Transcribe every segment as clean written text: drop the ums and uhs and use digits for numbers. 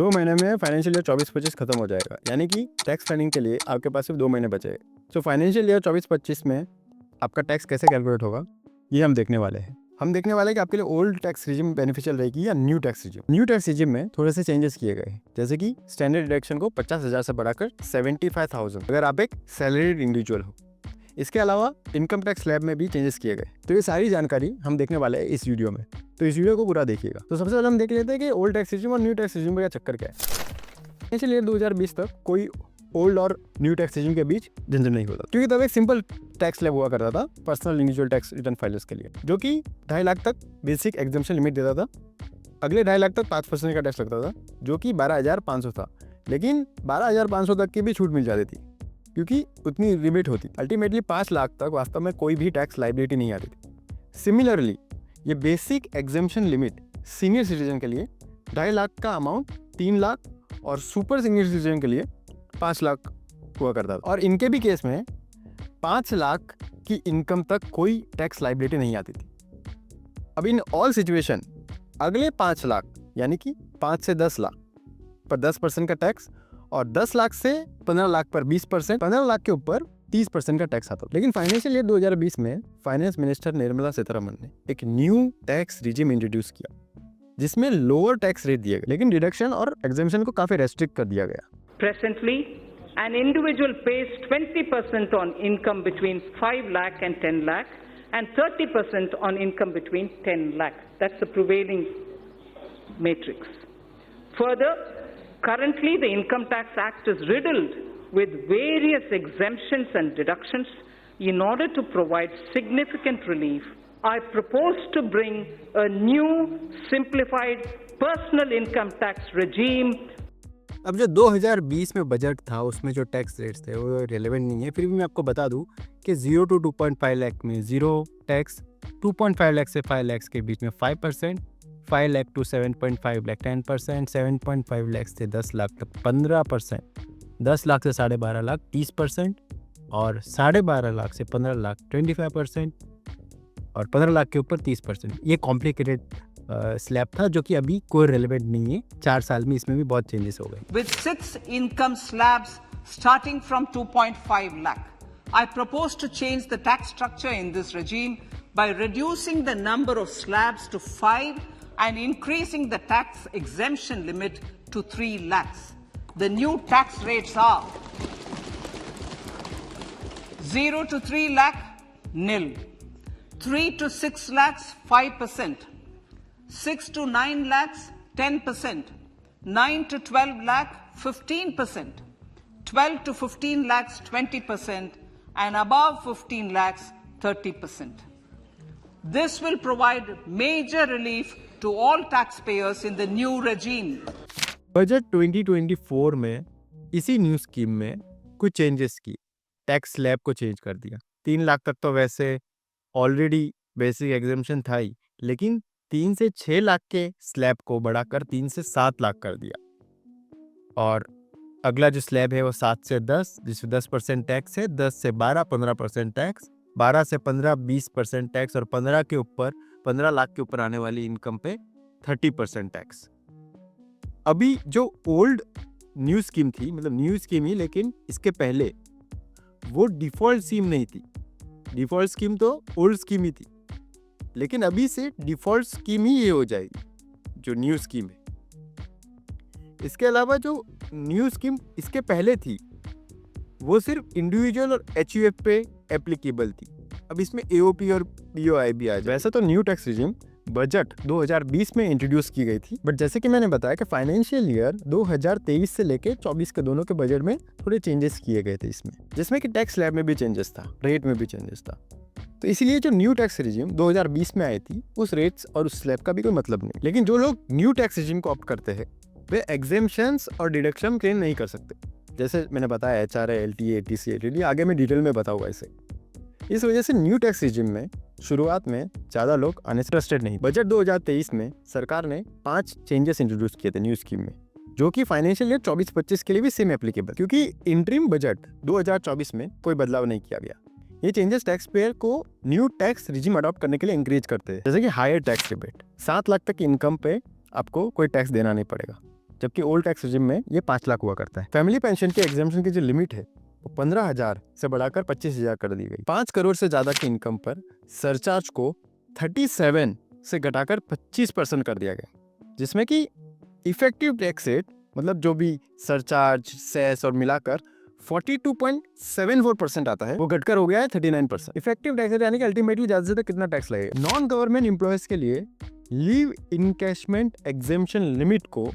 2 महीने में financial year 24-25 खत्म हो जाएगा, यानी कि टैक्स प्लानिंग के लिए आपके पास सिर्फ 2 महीने बचे। सो फाइनेंशियल ईयर 24-25 में आपका टैक्स कैसे कैलकुलेट होगा, ये हम देखने वाले हैं। हम देखने वाले हैं कि आपके लिए ओल्ड टैक्स रिजिम बेनिफिशियल रहेगी या new tax regime. New tax regime में थोड़े से चेंजेस किए गए, जैसे कि स्टैंडर्ड डिडक्शन को 50,000 से बढ़ाकर 75,000 अगर आप एक सैलरीड इंडिविजुअल हो। इसके अलावा इनकम टैक्स स्लैब में भी चेंजेस किए गए। तो ये सारी जानकारी हम देखने वाले हैं इस वीडियो में, तो इस वीडियो को पूरा देखिएगा। तो सबसे पहले हम देख लेते हैं कि ओल्ड टैक्स रिजिम और न्यू टैक्स रिजिम का चक्कर क्या है। फाइनेंशियल ईयर 2020 तक कोई ओल्ड और न्यू टैक्स रिजिम के बीच झंझट नहीं होता, क्योंकि तब एक सिंपल टैक्स स्लैब हुआ करता था personal individual tax return filers के लिए, जो कि 2.5 लाख तक बेसिक एग्जम्पशन लिमिट देता था। अगले 2.5 लाख तक 5% का टैक्स लगता था, जो कि 12,500 था। लेकिन 12,500 तक की भी छूट मिल जाती थी, क्योंकि उतनी लिमिट होती। अल्टीमेटली 5 लाख तक वास्तव में कोई भी टैक्स लाइबिलिटी नहीं आती थी। सिमिलरली ये basic exemption limit senior citizen के लिए 2.5 लाख का अमाउंट 3 लाख और सुपर सीनियर सिटीजन के लिए 5 लाख हुआ करता था। और इनके भी केस में 5 लाख की इनकम तक कोई टैक्स लाइबिलिटी नहीं आती थी। अब इन ऑल सिचुएशन अगले 5 लाख यानी कि 5 से 10 लाख पर 10% का टैक्स और 10 लाख से 15 लाख पर 20%, 15 लाख के ऊपर 30% का टैक्स आता। लेकिन फाइनेंशियल ईयर 2020 में फाइनेंस मिनिस्टर निर्मला सीतारमण ने एक न्यू टैक्स रिजिम इंट्रोड्यूस किया, जिसमें लोअर टैक्स रेट दिया गया, लेकिन डिडक्शन और एग्जेम्पशन को काफी रेस्ट्रिक्ट कर दिया गया। Presently, an individual pays 20% on income between 5 lakh and 10 lakh and 30% on income between 10 lakh. That's the prevailing matrix. Further, currently the Income Tax Act is riddled with various exemptions and deductions. In order to provide significant relief, I propose to bring a new simplified personal income tax regime. अब जो 2020 में budget था उसमें जो tax rates थे वो relevant नहीं है, फिर भी मैं आपको बता दूं कि 0 to 2.5 लाख में 0 टैक्स, 2.5 लाख से 5 लाख के बीच में 5%, 5 लाख to 7.5 लाख 10%, 7.5 लाख से 10 लाख तक 15%, 10 लाख से 12.5 लाख 30% और 12.5 लाख से 15 लाख 25% और 15 लाख के ऊपर 30%। ये कॉम्प्लिकेटेड स्लैब था जो कि अभी कोई रेलेवेंट नहीं है। 4 साल में इसमें भी बहुत चेंजेस हो गए। With 6 income slabs starting from 2.5 lakh, I propose to change the tax structure in this regime by reducing the number of slabs to 5 and increasing the tax exemption limit to 3 lakhs. The new tax rates are 0 to 3 lakh, nil. 3 to 6 lakhs, 5%. 6 to 9 lakhs, 10%. 9 to 12 lakh, 15%. 12 to 15 lakhs, 20%. And above 15 lakhs, 30%. This will provide major relief to all taxpayers in the new regime. Budget 2024 में इसी new scheme में कुछ changes की, tax slab को change कर दिया। 3 लाख तक तो वैसे ऑलरेडी बेसिक एग्जेम्पशन था ही, लेकिन 3 से 6 लाख के स्लैब को बढ़ाकर 3 से 7 लाख कर दिया। और अगला जो स्लैब है वो 7 से 10, जिसमें 10% टैक्स है, 10 से 12 15% टैक्स, 12 से 15 20% टैक्स और 15 के ऊपर 15 लाख के ऊपर आने वाली इनकम पे 30% टैक्स। अभी जो ओल्ड न्यू स्कीम थी, मतलब न्यू स्कीम ही, लेकिन इसके पहले वो डिफॉल्ट स्कीम नहीं थी। डिफॉल्ट स्कीम तो ओल्ड स्कीम ही थी, लेकिन अभी से डिफॉल्ट स्कीम ही ये हो जाएगी जो न्यू स्कीम है। इसके अलावा जो न्यू स्कीम इसके पहले थी वो सिर्फ इंडिविजुअल और एचयूएफ पे एप्लीकेबल थी। अब इसमें एओपी और पीओआई भी आ जाए। वैसे तो न्यू टैक्स रिजिम बजट 2020 में इंट्रोड्यूस की गई थी, बट जैसे कि मैंने बताया कि फाइनेंशियल ईयर 2023 से लेके 24 के दोनों के बजट में थोड़े चेंजेस किए गए थे इसमें, जिसमें कि टैक्स स्लैब में भी चेंजेस था, रेट में भी चेंजेस था। तो इसीलिए जो न्यू टैक्स रिजिम 2020 में आई थी उस रेट्स और उस स्लैब का भी कोई मतलब नहीं। लेकिन जो लोग न्यू टैक्स रिजिम को ऑप्ट करते हैं वे एग्जेम्पशंस और डिडक्शन क्लेम नहीं कर सकते, जैसे मैंने बताया एचआरए, एलटीए, एटीसी, एलटीडी, आगे मैं डिटेल में बताऊंगा इसे। इस वजह से न्यू टैक्स रिजिम में शुरुआत में ज़्यादा लोग इंटरेस्टेड नहीं। बजट 2023 में सरकार ने 5 चेंजेस इंट्रोड्यूस किए थे न्यू स्कीम में, जो कि फाइनेंशियल ईयर 24-25 के लिए भी सेम एप्लीकेबल, क्योंकि इंटरिम बजट 2024 में कोई बदलाव नहीं किया गया। ये चेंजेस टैक्स पेयर को न्यू टैक्स रिजिम अडॉप्ट करने के लिए एंकरेज करते हैं, जैसे कि हायर टैक्स रिबेट, 7 लाख तक की इनकम पे आपको कोई टैक्स देना नहीं पड़ेगा। जबकि ओल्ड टैक्स रिजिम में ये 5 लाख हुआ करता है। फैमिली पेंशन के एग्जाम्पशन की जो लिमिट है वो 15,000 से बढ़ाकर 25,000 कर दी गई। 5 करोड़ से ज्यादा की इनकम पर सरचार्ज को 37 से घटाकर 25% कर दिया गया, जिसमें कि इफेक्टिव टैक्स रेट मतलब जो भी सरचार्ज, सेस और मिलाकर 42.74% आता है, वो घटकर हो गया है 39%। इफेक्टिव टैक्स रेट यानी कि अल्टीमेटली ज्यादा से ज्यादा कितना टैक्स लगेगा। नॉन गवर्नमेंट एम्प्लॉयज के लिए लीव इनकैशमेंट एग्जेम्पशन लिमिट को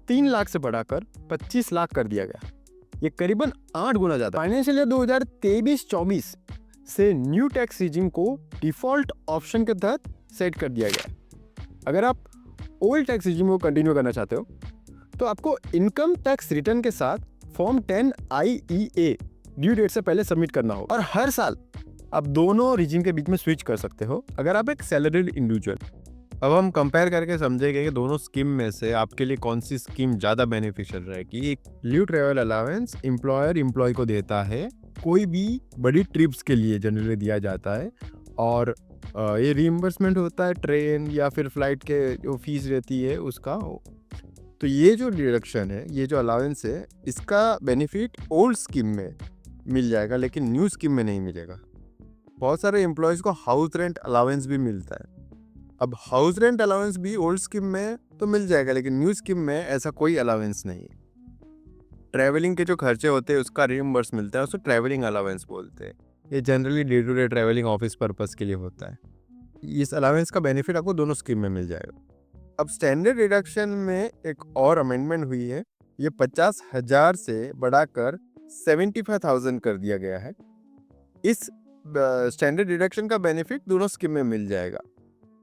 3 लाख से बढ़ाकर 25 लाख कर दिया गया। ये करीबन 8 गुना ज्यादा। फाइनेंशियल ईयर 2023-24 से न्यू टैक्स रिजिम को डिफॉल्ट ऑप्शन के तहत सेट कर दिया गया। अगर आप ओल्ड टैक्स रिजिम को कंटिन्यू करना चाहते हो तो आपको इनकम टैक्स रिटर्न के साथ फॉर्म 10 IEA ड्यू डेट से पहले सबमिट करना हो, और हर साल आप दोनों रिजिम के बीच में स्विच कर सकते हो अगर आप एक सैलरीड इंडिविजुअल। अब हम कंपेयर करके समझेंगे कि दोनों स्कीम में से आपके लिए कौन सी स्कीम ज़्यादा बेनिफिशियल रहेगी। एक leave travel allowance employer employee को देता है, कोई भी बड़ी ट्रिप्स के लिए जनरली दिया जाता है, और ये रीइंबर्समेंट होता है ट्रेन या फिर फ्लाइट के जो फीस रहती है उसका। तो ये जो डिडक्शन है, ये जो अलाउंस है, इसका बेनिफिट ओल्ड स्कीम में मिल जाएगा लेकिन न्यू स्कीम में नहीं मिलेगा। बहुत सारे एम्प्लॉयज़ को हाउस रेंट अलाउंस भी मिलता है। अब हाउस रेंट अलाउंस भी ओल्ड स्कीम में तो मिल जाएगा लेकिन न्यू स्कीम में ऐसा कोई अलाउंस नहीं है। ट्रैवलिंग के जो खर्चे होते हैं उसका रिइंबर्स मिलता है, उसको ट्रैवलिंग अलाउंस बोलते हैं। ये generally day to day travelling office purpose के लिए होता है। इस अलाउंस का बेनिफिट आपको दोनों स्कीम में मिल जाएगा। अब स्टैंडर्ड डिडक्शन में एक और अमेंडमेंट हुई है, ये 50,000 से बढ़ाकर 75,000 कर दिया गया है। इस स्टैंडर्ड डिडक्शन का बेनिफिट दोनों स्कीम में मिल जाएगा।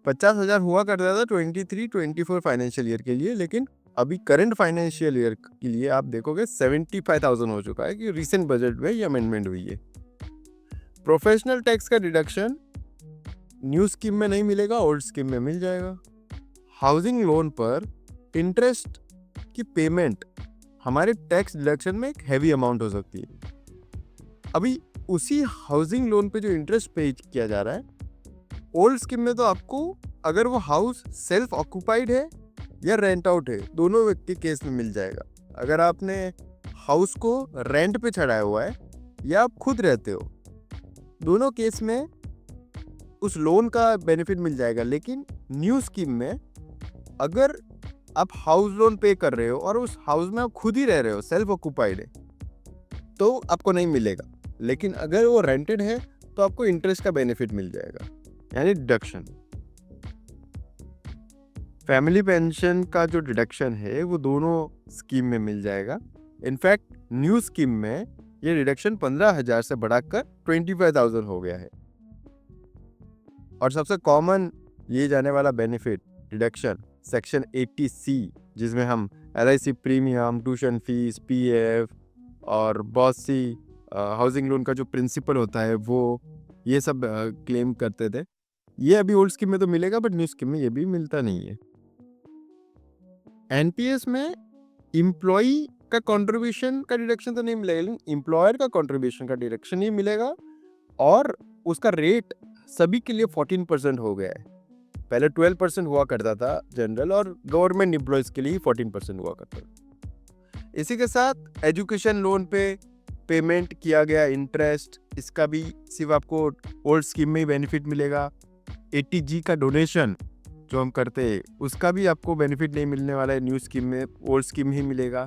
50,000 हुआ करता था 23-24 फाइनेंशियल ईयर के लिए, लेकिन अभी करंट फाइनेंशियल ईयर के लिए आप देखोगे 75,000 हो चुका है कि रिसेंट बजट में ये अमेंडमेंट हुई है। प्रोफेशनल टैक्स का डिडक्शन न्यू स्कीम में नहीं मिलेगा, ओल्ड स्कीम में मिल जाएगा। हाउसिंग लोन पर इंटरेस्ट की पेमेंट हमारे टैक्स डिडक्शन में एक हैवी अमाउंट हो सकती है। अभी उसी हाउसिंग लोन पे जो इंटरेस्ट पे किया जा रहा है, ओल्ड स्कीम में तो आपको अगर वो हाउस सेल्फ ऑक्यूपाइड है या रेंट आउट है, दोनों व्यक्ति केस में मिल जाएगा। अगर आपने हाउस को रेंट पे चढ़ाया हुआ है या आप खुद रहते हो, दोनों केस में उस लोन का बेनिफिट मिल जाएगा। लेकिन न्यू स्कीम में अगर आप हाउस लोन पे कर रहे हो और उस हाउस में आप खुद ही रह रहे हो, सेल्फ ऑक्यूपाइड है, तो आपको नहीं मिलेगा। लेकिन अगर वो रेंटेड है तो आपको इंटरेस्ट का बेनिफिट मिल जाएगा, यानी डिडक्शन। फैमिली पेंशन का जो डिडक्शन है वो दोनों स्कीम में मिल जाएगा। इनफैक्ट न्यू स्कीम में ये डिडक्शन 15,000 से बढ़ाकर 25,000 हो गया है। और सबसे कॉमन ये जाने वाला बेनिफिट डिडक्शन सेक्शन 80C, जिसमें हम LIC premium, tuition fees, PF और बहुत सी हाउसिंग लोन का जो प्रिंसिपल होता है वो ये सब क्लेम करते थे। ये अभी ओल्ड स्कीम में तो मिलेगा, बट न्यू स्कीम में ये भी मिलता नहीं है। NPS में इम्प्लॉई का कंट्रीब्यूशन का डिडक्शन तो नहीं मिलेगा, लेकिन एम्प्लॉयर का कंट्रीब्यूशन का डिडक्शन ही मिलेगा, और उसका रेट सभी के लिए 14% हो गया है। पहले 12% हुआ करता था जनरल, और गवर्नमेंट एम्प्लॉयज के लिए 14% हुआ करता था। इसी के साथ एजुकेशन लोन पे पेमेंट किया गया इंटरेस्ट, इसका भी सिर्फ आपको ओल्ड स्कीम में ही बेनिफिट मिलेगा। 80G का डोनेशन जो हम करते हैं उसका भी आपको बेनिफिट नहीं मिलने वाला है न्यू स्कीम में, ओल्ड स्कीम ही मिलेगा।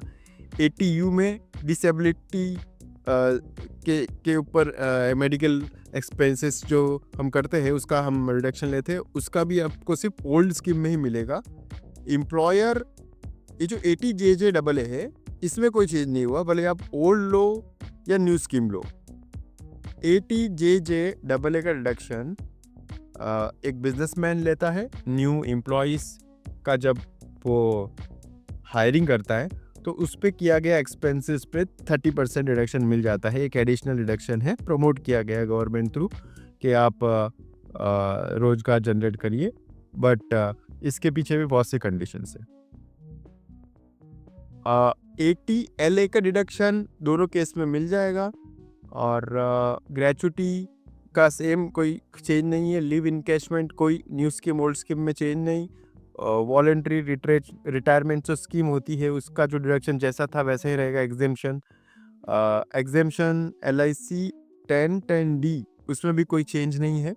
80U में डिसेबिलिटी के ऊपर मेडिकल एक्सपेंसेस जो हम करते हैं उसका हम रिडक्शन लेते हैं, उसका भी आपको सिर्फ ओल्ड स्कीम में ही मिलेगा। एम्प्लॉयर ये जो 80JJAA है इसमें कोई चीज़ नहीं हुआ, भले आप ओल्ड लो या न्यू स्कीम लो। 80JJAA का रिडक्शन एक बिजनेसमैन लेता है न्यू एम्प्लॉइज का, जब वो हायरिंग करता है तो उस पे किया गया एक्सपेंसेस पे 30% रिडक्शन मिल जाता है। एक एडिशनल रिडक्शन है, प्रमोट किया गया गवर्नमेंट थ्रू कि आप रोजगार जनरेट करिए, बट इसके पीछे भी बहुत से कंडीशंस है। 80LA का डिडक्शन दोनों केस में मिल जाएगा, और ग्रेचुटी का सेम कोई चेंज नहीं है। लिव इनकैशमेंट कोई न्यू स्कीम ओल्ड स्कीम में चेंज नहीं, वॉलंटरी रिटायरमेंट जो स्कीम होती है उसका जो डिडक्शन जैसा था वैसा ही रहेगा। एग्जेम्पशन LIC 1010D उसमें भी कोई चेंज नहीं है।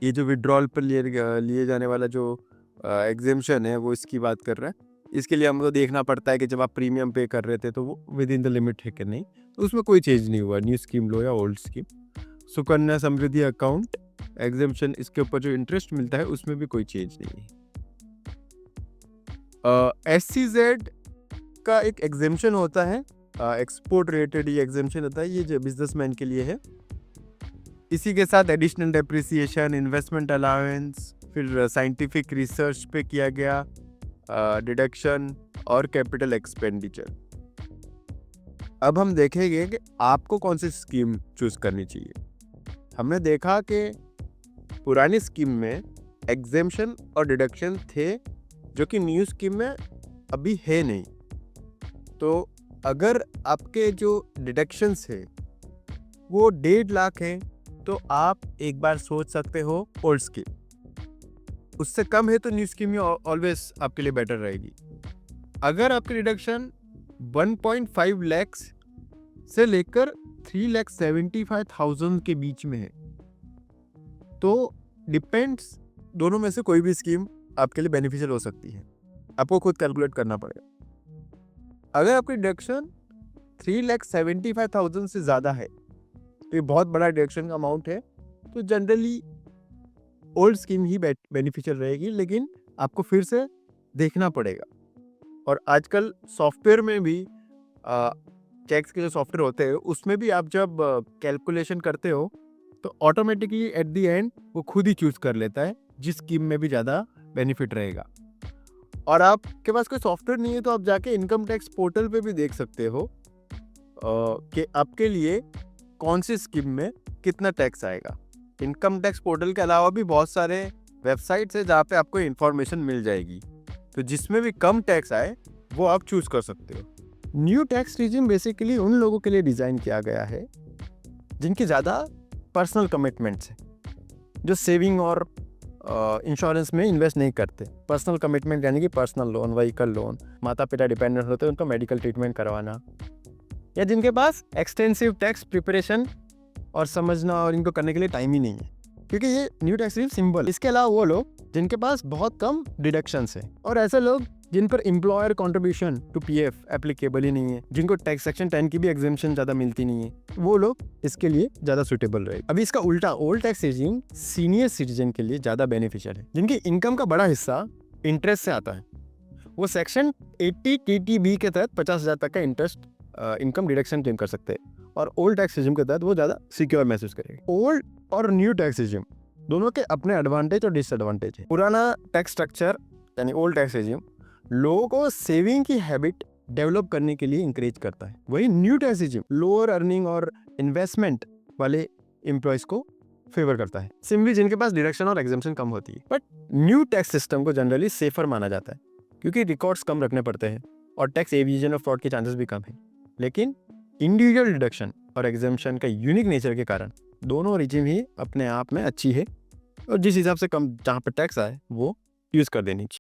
ये जो विड्रॉल पर लिए जाने वाला जो एग्जेम्पशन है वो इसकी बात कर रहा है। इसके लिए हमको देखना पड़ता है कि जब आप प्रीमियम पे कर रहे थे तो वो विद इन द लिमिट है कि नहीं, तो उसमें कोई चेंज नहीं हुआ, न्यू स्कीम लो या old scheme. Sukanya Samriddhi account exemption, इसके ऊपर जो इंटरेस्ट मिलता है उसमें भी कोई चेंज नहीं है। SCZ का एक एग्जेम्पशन होता है, एक्सपोर्ट रिलेटेड ये एग्जेम्पशन होता है, ये जो बिजनेसमैन के लिए है। इसी के साथ एडिशनल डेप्रिसिएशन, इन्वेस्टमेंट अलाउंस, फिर साइंटिफिक रिसर्च पे किया गया डिडक्शन और कैपिटल एक्सपेंडिचर। अब हम देखेंगे कि आपको कौन सी स्कीम चूज करनी चाहिए। हमने देखा कि पुरानी स्कीम में एग्जेम्पशन और डिडक्शन थे जो कि न्यू स्कीम में अभी है नहीं। तो अगर आपके जो डिडक्शंस है वो 1.5 लाख है तो आप एक बार सोच सकते हो ओल्ड स्कीम। उससे कम है तो न्यू स्कीम ही ऑलवेज आपके लिए बेटर रहेगी। अगर आपकी डिडक्शन 1.5 लाख से लेकर 3,75,000 के बीच में है तो डिपेंड्स, दोनों में से कोई भी स्कीम आपके लिए बेनिफिशियल हो सकती है। आपको खुद कैलकुलेट करना पड़ेगा। अगर आपकी डिडक्शन 3,75,000 से ज़्यादा है तो ये बहुत बड़ा डिडक्शन का अमाउंट है, तो जनरली ओल्ड स्कीम ही बेनिफिशियल रहेगी, लेकिन आपको फिर से देखना पड़ेगा। और आजकल सॉफ्टवेयर में भी टैक्स के जो सॉफ्टवेयर होते हैं उसमें भी आप जब कैलकुलेशन करते हो तो ऑटोमेटिकली एट द एंड वो खुद ही चूज कर लेता है जिस स्कीम में भी ज़्यादा बेनिफिट रहेगा। और आपके पास कोई सॉफ्टवेयर नहीं है तो आप जाके इनकम टैक्स पोर्टल पे भी देख सकते हो कि आपके लिए कौन सी स्कीम में कितना टैक्स आएगा। इनकम टैक्स पोर्टल के अलावा भी बहुत सारे वेबसाइट्स है जहाँ पे आपको इन्फॉर्मेशन मिल जाएगी, तो जिसमें भी कम टैक्स आए वो आप चूज कर सकते हो। न्यू टैक्स रिजिम बेसिकली उन लोगों के लिए डिज़ाइन किया गया है जिनकी ज़्यादा पर्सनल कमिटमेंट्स हैं, जो सेविंग और इंश्योरेंस में इन्वेस्ट नहीं करते। पर्सनल कमिटमेंट यानी कि पर्सनल लोन, व्हीकल लोन, माता पिता डिपेंडेंट होते हैं उनको मेडिकल ट्रीटमेंट करवाना, या जिनके पास एक्सटेंसिव टैक्स प्रिपरेशन और समझना और इनको करने के लिए टाइम ही नहीं है, क्योंकि ये न्यू टैक्स रिजिम सिंपल। इसके अलावा वो लोग जिनके पास बहुत कम डिडक्शंस है, और ऐसे लोग जिन पर employer contribution to PF applicable ही नहीं है, जिनको टैक्स सेक्शन 10 की भी एग्जेम्पशन ज़्यादा मिलती नहीं है, वो लोग इसके लिए ज़्यादा सुटेबल रहेगा। अभी इसका उल्टा old tax regime senior citizen के लिए ज़्यादा बेनिफिशियल है, जिनकी इनकम का बड़ा हिस्सा इंटरेस्ट से आता है। वो सेक्शन 80 TTB के तहत 50,000 तक का इंटरेस्ट इनकम डिडक्शन क्लेम कर सकते हैं, और ओल्ड टैक्स रिजिम के तहत वो ज़्यादा सिक्योर महसूस करेंगे। ओल्ड और न्यू टैक्स रिजिम दोनों के अपने एडवांटेज और डिसएडवांटेज है। पुराना टैक्स स्ट्रक्चर यानी ओल्ड टैक्स रिजिम लोगों को सेविंग की हैबिट डेवलप करने के लिए इंकरेज करता है, वही new tax regime lower earning और इन्वेस्टमेंट वाले एम्प्लॉयज को फेवर करता है, सिंपली जिनके पास डिडक्शन और एग्जेम्पशन कम होती है। बट न्यू टैक्स सिस्टम को जनरली सेफर माना जाता है क्योंकि रिकॉर्ड्स कम रखने पड़ते हैं और टैक्स एविजन और फ्रॉड के चांसेस भी कम है। लेकिन इंडिविजुअल डिडक्शन और एग्जेम्पशन का यूनिक नेचर के कारण दोनों रिजिम ही अपने आप में अच्छी है, और जिस हिसाब से कम जहाँ पर टैक्स आए वो यूज़ कर देनी चाहिए।